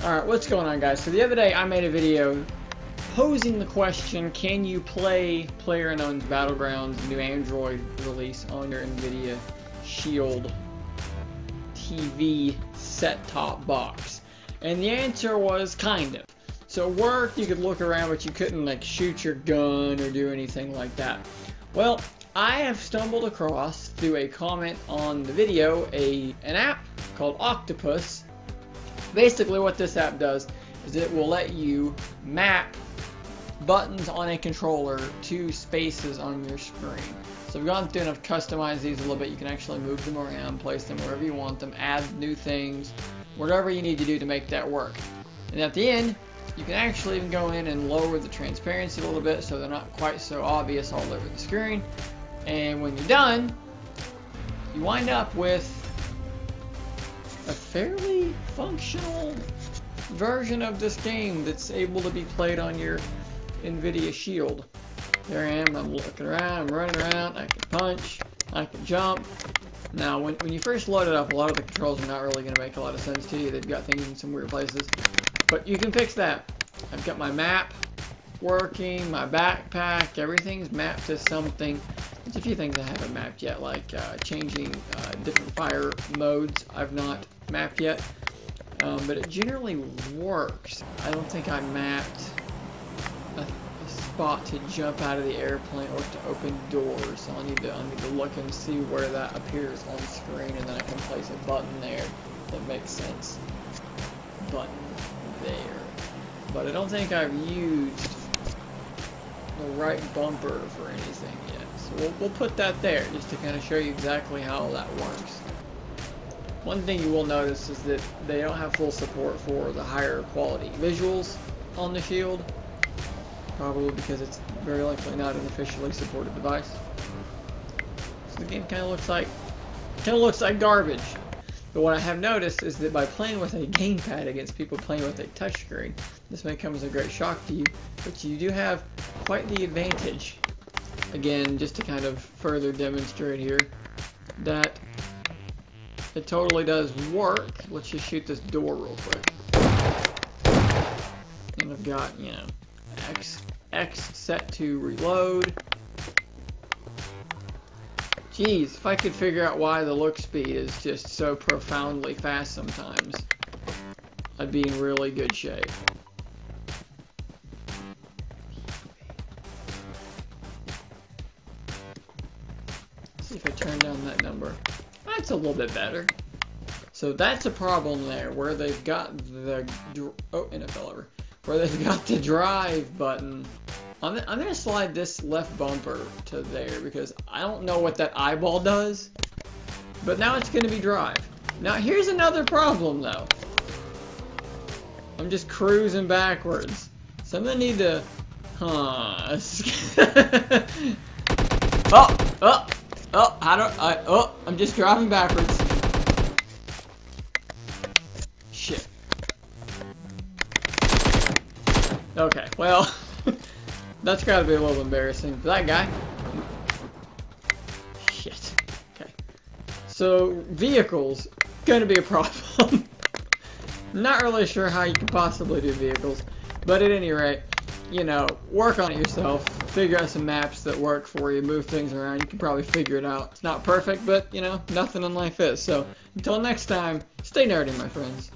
Alright, what's going on, guys? So the other day I made a video posing the question, can you play PlayerUnknown's Battlegrounds new Android release on your Nvidia Shield TV set-top box? And the answer was kind of. So it worked, you could look around, but you couldn't like shoot your gun or do anything like that. Well, I have stumbled across, through a comment on the video, an app called Octopus. Basically what this app does is it will let you map buttons on a controller to spaces on your screen. So I've gone through and I've customized these a little bit. You can actually move them around, place them wherever you want them, add new things, whatever you need to do to make that work. And at the end, you can actually even go in and lower the transparency a little bit so they're not quite so obvious all over the screen. And when you're done, you wind up with a fairly functional version of this game that's able to be played on your Nvidia Shield. There I am, I'm looking around, I'm running around, I can punch, I can jump. Now when you first load it up, a lot of the controls are not really going to make a lot of sense to you. They've got things in some weird places. But you can fix that. I've got my map working, my backpack, everything's mapped to something. There's a few things I haven't mapped yet, like changing different fire modes I've not mapped yet. But it generally works. I don't think I mapped a spot to jump out of the airplane or to open doors. So I need to look and see where that appears on screen, and then I can place a button there that makes sense. Button there. But I don't think I've used the right bumper for anything yet. So we'll put that there just to kind of show you exactly how that works. One thing you will notice is that they don't have full support for the higher quality visuals on the Shield. Probably because it's very likely not an officially supported device. So the game kind of looks like garbage. But what I have noticed is that by playing with a gamepad against people playing with a touchscreen, this may come as a great shock to you, but you do have quite the advantage. Again, just to kind of further demonstrate here, that it totally does work. Let's just shoot this door real quick. And I've got, you know, X set to reload. Jeez, if I could figure out why the look speed is just so profoundly fast sometimes, I'd be in really good shape. Let's see if I turn down that number. That's a little bit better. So that's a problem there, where they've got the where they've got the drive button. I'm gonna slide this left bumper to there because I don't know what that eyeball does, but now it's gonna be drive. Now here's another problem though. I'm just cruising backwards, so I'm gonna need to, I'm just driving backwards. Shit. Okay, well, that's gotta be a little embarrassing for that guy. Shit. Okay. So, vehicles, gonna be a problem. Not really sure how you can possibly do vehicles, but at any rate, you know, work on it yourself. Figure out some maps that work for you, move things around. You can probably figure it out. It's not perfect, but, you know, nothing in life is. So, until next time, stay nerdy, my friends.